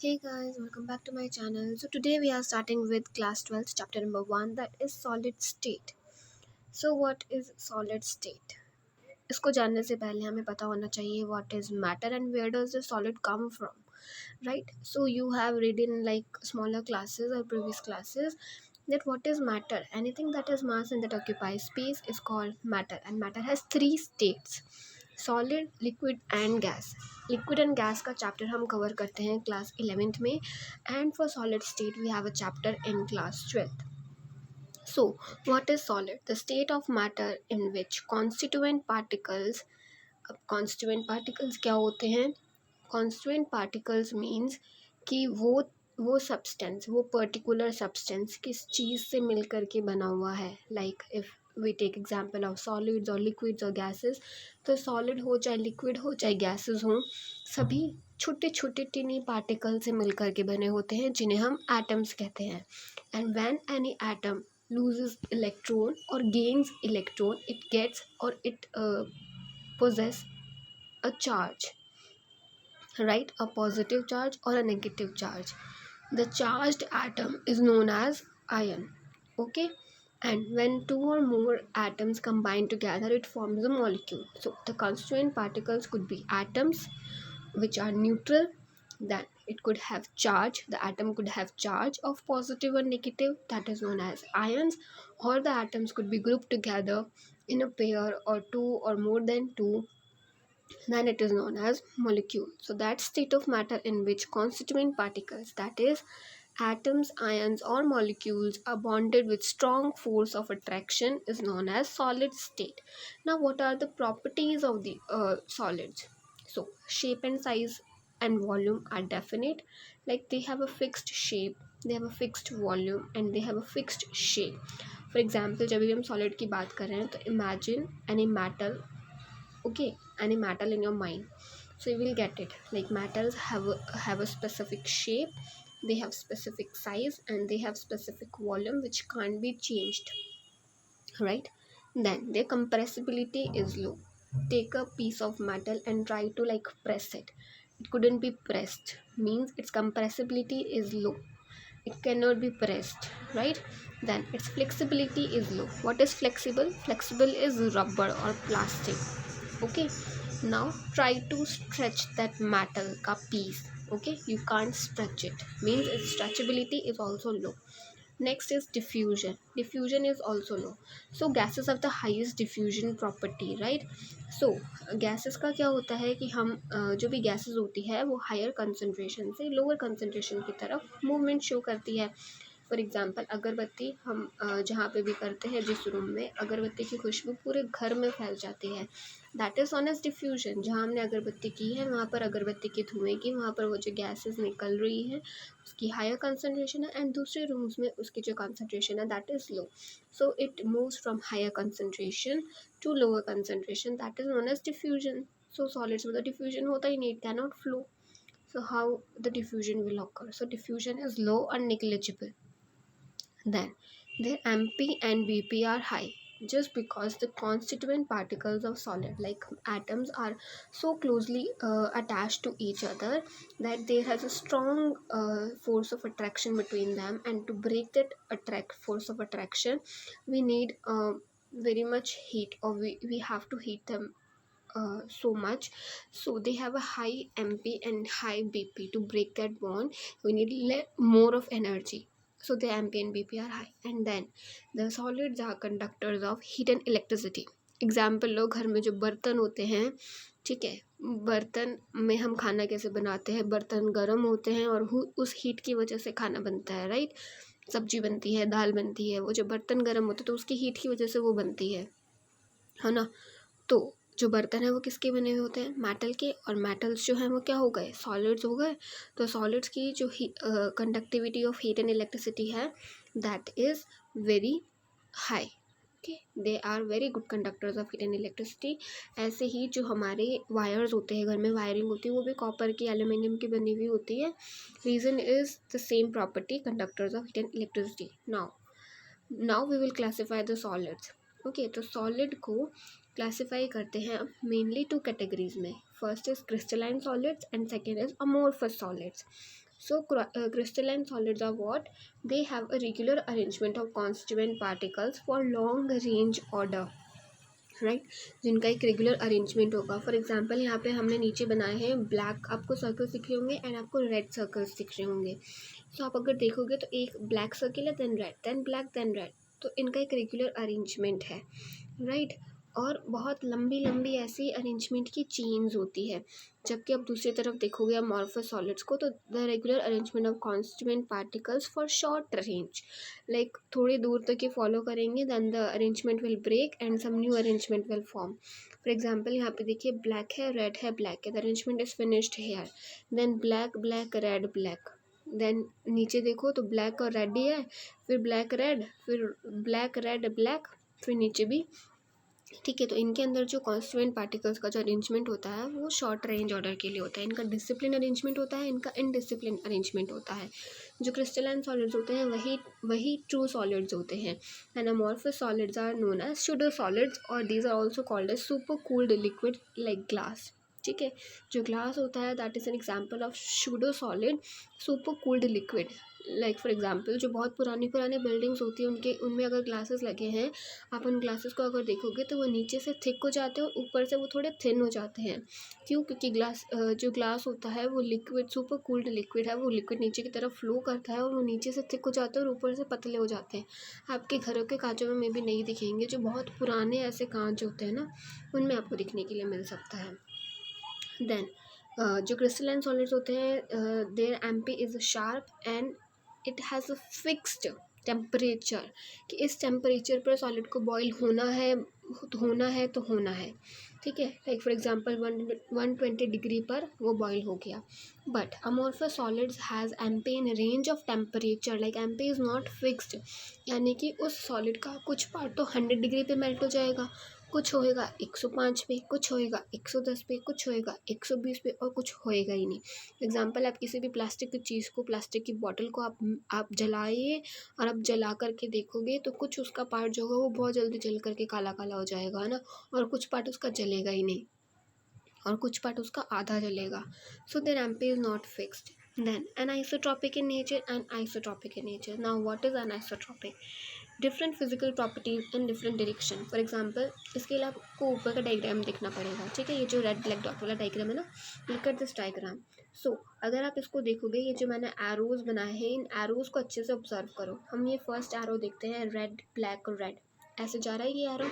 Hey guys, welcome back to my channel. So today we are starting with class 12th chapter number 1, that is solid state. So what is solid state? इसको जानने से पहले हमें पता होना चाहिए what is matter and where does the solid come from, right? So you have read in like smaller classes or previous classes that what is matter? Anything that has mass and that occupies space is called matter, and matter has three states: solid, liquid and gas. Liquid and gas का chapter हम cover करते हैं class 11th में, and for solid state we have a chapter in class 12th. So what is solid? The state of matter in which constituent particles. अब constituent particles क्या होते हैं? Constituent particles means कि वो substance, वो particular substance किस चीज़ से मिल कर के बना हुआ है. Like if we take example of solids और लिक्विड्स और गैसेस, तो सॉलिड हो चाहे लिक्विड हो चाहे गैसेस हों, सभी छोटे छोटे टिनी पार्टिकल से मिल कर के बने होते हैं जिन्हें हम एटम्स कहते हैं. And when any atom loses electron or gains electron, it gets or it possess a charge, right? A positive charge or a negative charge. The charged atom is known as ion. Okay, and when two or more atoms combine together, it forms a molecule. So the constituent particles could be atoms which are neutral, then it could have charge, the atom could have charge of positive or negative, that is known as ions, or the atoms could be grouped together in a pair or two or more than two, then it is known as molecule. So that state of matter in which constituent particles, that is atoms, ions or molecules, are bonded with strong force of attraction is known as solid state. Now what are the properties of the solids? So shape and size and volume are definite, like they have a fixed shape, they have a fixed volume and they have a fixed shape. For example, जब भी हम solid की बात कर रहे हैं तो imagine any metal, okay, any metal in your mind, so you will get it. Like metals have a specific shape, they have specific size and they have specific volume which can't be changed, right? Then their compressibility is low. Take a piece of metal and try to like press it, it couldn't be pressed, means its compressibility is low, it cannot be pressed, right? Then its flexibility is low. What is flexible? Flexible is rubber or plastic. Okay, now try to stretch that metal ka piece. Okay, you can't stretch it, means its stretchability is also low. Next is diffusion. Diffusion is also low. So gases have the highest diffusion property, right? So gases का क्या होता है कि हम जो भी gases होती है वो higher concentration से lower concentration की तरफ movement show करती है. फॉर एग्ज़ाम्पल अगरबत्ती हम जहाँ पे भी करते हैं, जिस रूम में अगरबत्ती की खुशबू पूरे घर में फैल जाती है, that is known as diffusion. जहाँ हमने अगरबत्ती की है वहाँ पर अगरबत्ती के धुएँ की वहाँ पर वो जो गैसेस निकल रही है उसकी हायर कंसनट्रेशन है, एंड दूसरे रूम्स में उसकी जो कंसनट्रेशन है that is low. So it moves from higher concentration to lower concentration, that is known as diffusion. So solids में तो डिफ्यूजन होता ही नहीं, it cannot flow. So how the diffusion will occur? So diffusion is low or negligible. Then their MP and BP are high just because the constituent particles of solid like atoms are so closely attached to each other that there has a strong force of attraction between them, and to break that force of attraction we need very much heat, or we have to heat them so much. So they have a high MP and high BP. To break that bond we need more of energy, so the MP and BP are high. And then the solids are conductors of heat and electricity. Example लो, घर में जो बर्तन होते हैं, ठीक है, बर्तन में हम खाना कैसे बनाते हैं, बर्तन गर्म होते हैं और उस हीट की वजह से खाना बनता है, राइट? सब्जी बनती है, दाल बनती है, वो जो बर्तन गर्म होते हैं तो उसकी हीट की वजह से वो बनती है ना? तो जो बर्तन है वो किसके बने हुए होते हैं? मेटल के. और मेटल्स जो हैं वो क्या हो गए? सॉलिड्स हो गए. तो सॉलिड्स की जो conductivity of heat and electricity है that is very high. Okay, they are very good conductors of heat and electricity. ऐसे ही जो हमारे वायर्स होते हैं, घर में वायरिंग होती है, वो भी कॉपर की, एल्यूमिनियम की बनी हुई होती है. Reason is the same property, conductors of heat and electricity. Now we will classify the solids. Okay, तो सॉलिड को क्लासीफाई करते हैं मेनली टू कैटेगरीज में. First is crystalline solids and second is amorphous solids. So crystalline solids are what? They have a regular arrangement of constituent particles for long range order, right जिनका एक regular arrangement होगा. For example यहाँ पे हमने नीचे बनाए हैं black, आपको सर्कल्स दिख रहे होंगे एंड आपको रेड सर्कल्स दिख रहे होंगे. सो आप अगर देखोगे तो एक ब्लैक सर्किल है, then red, then black, then red. तो इनका एक रेगुलर अरेंजमेंट है, राइट. और बहुत लंबी लंबी ऐसी अरेंजमेंट की चेन्स होती है. जबकि आप दूसरी तरफ देखोगे अमॉर्फस सॉलिड्स को, तो the regular arrangement of constituent particles for short range, like थोड़ी दूर तक ये फॉलो करेंगे, then the arrangement will break and some new arrangement will form. For example यहाँ पे देखिए ब्लैक है, रेड है, ब्लैक है, the arrangement is finished here, then black black red black, then नीचे देखो तो ब्लैक और रेड ही है, फिर ब्लैक रेड, फिर ब्लैक रेड ब्लैक, फिर नीचे भी. ठीक है, तो इनके अंदर जो कॉन्स्टिट्यूएंट पार्टिकल्स का जो अरेंजमेंट होता है वो शॉर्ट रेंज ऑर्डर के लिए होता है. इनका डिसिप्लिन अरेंजमेंट होता है, इनका इनडिसिप्लिन अरेंजमेंट होता है. जो क्रिस्टलाइन सॉलिड्स होते हैं वही ट्रू सॉलिड्स होते हैं. And amorphous solids are known as pseudo solids और these are also called as super cooled liquid like glass. ठीक है, जो ग्लास होता है that is an example of pseudo solid super cooled liquid. Like for example जो बहुत पुरानी buildings होती हैं उनमें अगर ग्लासेस लगे हैं, आप उन ग्लासेस को अगर देखोगे तो वो नीचे से थिक हो जाते हैं और ऊपर से वो थोड़े थिन हो जाते हैं. क्यों? क्योंकि जो ग्लास होता है वो लिक्विड, सुपर कूल्ड लिक्विड है, वो लिक्विड नीचे की तरफ फ्लो करता है और वो नीचे से थिक हो जाते हैं और ऊपर से पतले हो जाते हैं. आपके घरों के कांचों में भी नहीं दिखेंगे, जो बहुत पुराने ऐसे कांच होते हैं ना, उनमें आपको दिखने के लिए मिल सकता है. देन जो क्रिस्टलाइन सॉलिड्स होते हैं, their MP is sharp and it has a fixed temperature, कि इस टेम्परेचर पर सॉलिड को बॉईल होना है तो होना है. ठीक है, लाइक फॉर एग्जांपल 120 डिग्री पर वो बॉईल हो गया. But amorphous solids has amphi in range of temperature, like amphi is not fixed, यानी कि उस सॉलिड का कुछ पार्ट तो 100 डिग्री पे मेल्ट हो जाएगा, कुछ होएगा 105 पे, कुछ होएगा 110 पे, कुछ होएगा 120 पे और कुछ होएगा ही नहीं. एग्जाम्पल, आप किसी भी प्लास्टिक की चीज़ को, प्लास्टिक की बॉटल को आप जलाइए और आप जला करके देखोगे तो कुछ उसका पार्ट जो होगा वो बहुत जल्दी जल करके काला काला हो जाएगा, है ना, और कुछ पार्ट उसका जलेगा ही नहीं और कुछ पार्ट उसका आधा जलेगा. So their MP is not fixed. Then anisotropic in nature and isotropic in nature. Now what is anisotropic? Different physical properties in different direction. For example, इसके लिए आपको ऊपर का डायग्राम देखना पड़ेगा. ठीक है, ये जो रेड ब्लैक डॉट वाला डायग्राम है ना, लुक एट दिस डायग्राम. सो अगर आप इसको देखोगे, ये जो मैंने एरोज बनाए हैं, इन एरोज को अच्छे से ऑब्जर्व करो. हम ये फर्स्ट एरो देखते हैं, रेड ब्लैक और रेड ऐसे जा रहा है ये एरो.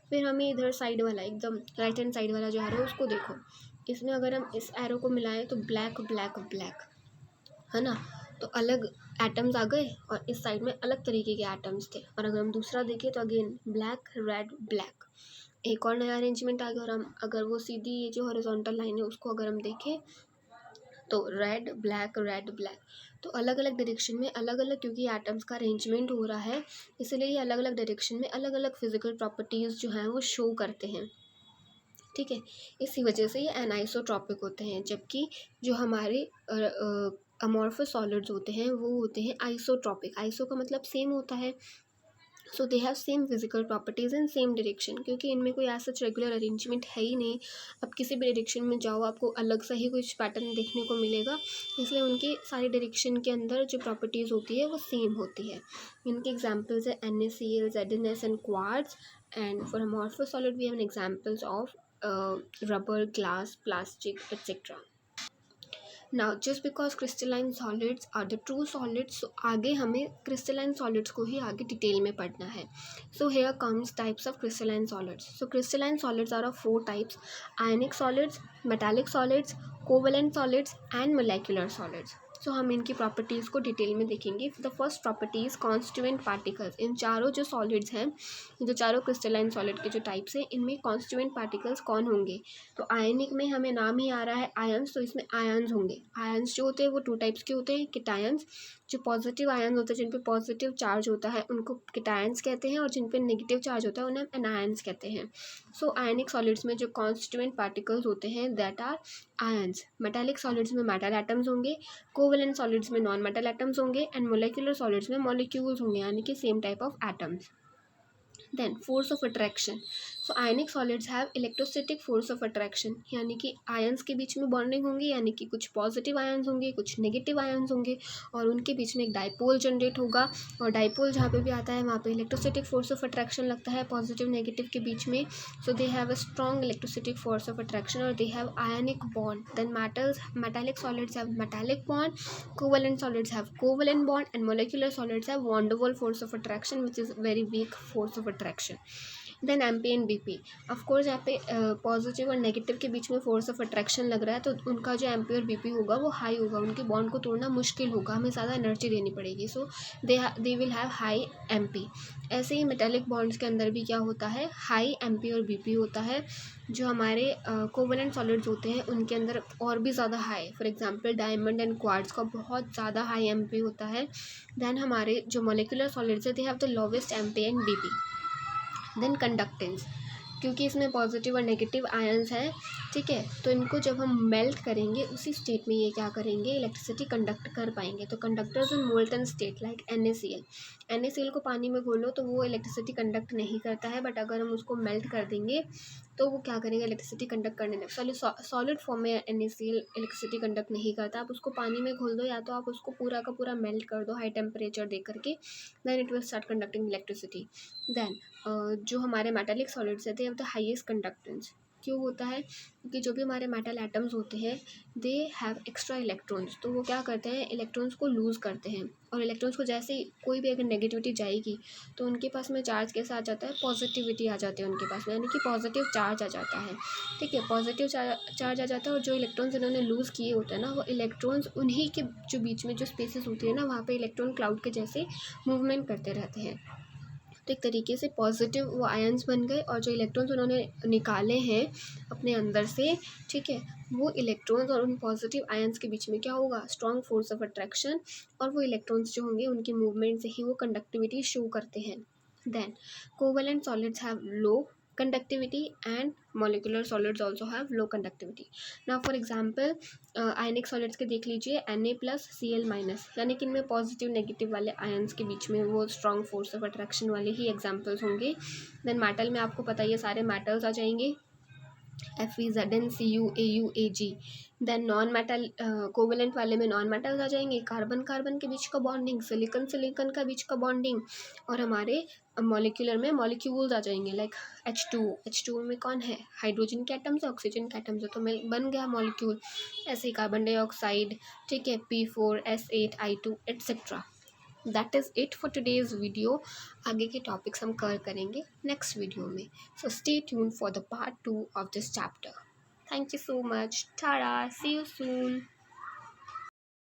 फिर हमें इधर साइड वाला, एकदम राइट हैंड साइड वाला जो एरो है उसको देखो. इसमें अगर हम इस एरो को मिलाएं तो ब्लैक ब्लैक ब्लैक, है ना, तो अलग एटम्स आ गए और इस साइड में अलग तरीके के एटम्स थे. और अगर हम दूसरा देखें तो अगेन ब्लैक रेड ब्लैक, एक और नया अरेंजमेंट आ गया. और हम अगर वो सीधी ये जो हॉरिजॉन्टल लाइन है उसको अगर हम देखें तो रेड ब्लैक, तो अलग अलग डायरेक्शन में अलग अलग, क्योंकि एटम्स का अरेंजमेंट हो रहा है इसलिए ये अलग अलग डायरेक्शन में अलग अलग फिजिकल प्रॉपर्टीज़ जो हैं वो शो करते हैं. ठीक है, इसी वजह से ये एनाइसोट्रॉपिक होते हैं. जबकि जो हमारे अमॉर्फस सॉलिड्स होते हैं वो होते हैं आइसोट्रॉपिक. आइसो का मतलब सेम होता है, so they have same physical properties in same direction, क्योंकि इनमें कोई ऐसा रेगुलर अरेंजमेंट है ही नहीं. अब किसी भी डायरेक्शन में जाओ आपको अलग सा ही कुछ पैटर्न देखने को मिलेगा, इसलिए उनकी सारी डायरेक्शन के अंदर जो प्रॉपर्टीज़ होती है वो सेम होती है. इनके एग्जाम्पल्स है NaCl, ZnS and quartz. And for amorphous solid we have examples of rubber, glass, plastic etcetera. Now just because crystalline solids are the true solids, आगे हमें क्रिस्टलाइन सॉलिड्स को ही आगे डिटेल में पढ़ना है. So here comes types of crystalline solids. So crystalline solids are of 4 types: ionic solids, metallic solids, covalent solids and molecular solids. So हम इनकी properties को डिटेल में देखेंगे. The first property is constituent particles. इन चारों जो solids हैं, जो चारों क्रिस्टलाइन सॉलिड के जो टाइप्स हैं, इनमें कॉन्स्टिट्यूएंट पार्टिकल्स कौन होंगे? तो आयनिक में हमें नाम ही आ रहा है आयंस, तो इसमें आयंस होंगे. आयंस जो होते हैं वो 2 टाइप्स के होते हैं, केटायंस. जो पॉजिटिव आयंस होते हैं, जिन पे पॉजिटिव चार्ज होता है, उनको केटायंस कहते हैं, और जिन पे नेगेटिव चार्ज होता है उन्हें एनायंस कहते हैं. सो आयनिक सॉलिड्स में जो कॉन्स्टिट्यूएंट पार्टिकल्स होते हैं that are ions. Metallic solids में मेटल एटम्स होंगे, कोवेलेंट सॉलिड्स में नॉन मेटल एटम्स होंगे, एंड मोलेकुलर सॉलिड्स में मॉलिक्यूल्स होंगे, यानी कि same type of atoms. Then force of attraction. So ionic solids have electrostatic force of attraction, यानी कि आयंस के बीच में बॉन्डिंग होंगी, यानी कि कुछ पॉजिटिव आयंस होंगे कुछ नेगेटिव आयंस होंगे और उनके बीच में एक डाइपोल जनरेट होगा। और डाइपोल जहाँ पे भी आता है वहाँ पे इलेक्ट्रोस्टैटिक फोर्स ऑफ अट्रैक्शन लगता है पॉजिटिव नेगेटिव के बीच में। So they have a strong electrostatic force of attraction और they have ionic bond. Then metallic solids have metallic bond, covalent solids have covalent bond and molecular solids have van der Waals force of attraction which is very weak force of attraction. Then M P and B P, of course यहाँ पे positive और negative के बीच में force of attraction लग रहा है तो उनका जो एम पी और बी पी होगा वो हाई होगा, उनके बॉन्ड को तोड़ना मुश्किल होगा, हमें ज़्यादा एनर्जी देनी पड़ेगी। So they will have high M P. ऐसे ही मेटालिक बॉन्ड्स के अंदर भी क्या होता है, हाई एम पी और बी पी होता है। जो हमारे कोवेलेंट सॉलिड्स होते हैं उनके अंदर और भी ज़्यादा high, for example diamond and quartz का बहुत ज़्यादा हाई एम पी होता है। देन हमारे जो मोलिकुलर सॉलिड्स है they have the lowest M P and B P. Then conductance, क्योंकि इसमें पॉजिटिव और नेगेटिव आयंस हैं, ठीक है, तो इनको जब हम मेल्ट करेंगे उसी स्टेट में ये क्या करेंगे, इलेक्ट्रिसिटी कंडक्ट कर पाएंगे। तो कंडक्टर्स इन molten state like NaCl, NaCl को पानी में घोलो तो वो इलेक्ट्रिसिटी कंडक्ट नहीं करता है, बट अगर हम उसको मेल्ट कर देंगे तो वो क्या करेंगे, इलेक्ट्रिसिटी कंडक्ट करने लगे। सॉलिड फॉर्म में NaCl इलेक्ट्रिसिटी कंडक्ट नहीं करता, आप उसको पानी में घोल दो या तो आप उसको पूरा का पूरा मेल्ट कर दो हाई टेम्परेचर दे करके, then it will start conducting electricity. Then जो हमारे मेटालिक सॉलिड्स है they have the highest conductance. क्यों होता है, क्योंकि जो भी हमारे मेटल एटम्स होते हैं दे हैव एक्स्ट्रा इलेक्ट्रॉन्स, तो वो क्या करते हैं, इलेक्ट्रॉन्स को लूज़ करते हैं। और इलेक्ट्रॉन्स को जैसे ही कोई भी अगर नेगेटिविटी जाएगी तो उनके पास में चार्ज कैसा आ जाता है, पॉजिटिविटी आ जाती है उनके पास में, यानी कि पॉजिटिव चार्ज आ जाता है। ठीक है, पॉजिटिव चार्ज आ जाता है और जो इलेक्ट्रॉन्स इन्होंने लूज़ किए होते हैं ना, वो इलेक्ट्रॉन्स उन्हीं के जो बीच में जो स्पेसेस होती है ना, वहाँ पे इलेक्ट्रॉन क्लाउड के जैसे मूवमेंट करते रहते हैं। तो एक तरीके से पॉजिटिव वो आयंस बन गए और जो इलेक्ट्रॉन्स उन्होंने निकाले हैं अपने अंदर से, ठीक है, वो इलेक्ट्रॉन्स और उन पॉजिटिव आयंस के बीच में क्या होगा, स्ट्रॉन्ग फोर्स ऑफ अट्रैक्शन, और वो इलेक्ट्रॉन्स जो होंगे उनकी मूवमेंट से ही वो कंडक्टिविटी शो करते हैं। Then covalent solids have low conductivity and molecular solids also have low conductivity. Now for example ionic solids के देख लीजिए Na+Cl-, यानी कि इनमें पॉजिटिव नेगेटिव वाले आयंस के बीच में वो स्ट्रॉन्ग फोर्स ऑफ अट्रैक्शन वाले ही एग्जांपल्स होंगे। देन मेटल में आपको पता ही है सारे मेटल्स आ जाएंगे, Fe, Zn, Cu, Au, Ag। Then non metal covalent वाले में नॉन मेटल्स आ जाएंगे, कार्बन कार्बन के बीच का बॉन्डिंग, सिलिकॉन सिलिकॉन का बीच का बॉन्डिंग, और हमारे मॉलिक्यूलर में मॉलिक्यूल्स आ जाएंगे लाइक H2 में कौन है, हाइड्रोजन के एटम्स है, ऑक्सीजन के एटम्स है, तो बन गया मॉलिक्यूल। ऐसे ही कार्बन डाइऑक्साइड, ठीक है, P4S8I2 etcetera. That is it for today's video. आगे के टॉपिक्स हम कवर करेंगे नेक्स्ट वीडियो में, so stay tune for the part 2 of this chapter. Thank you so much, tata, see you soon.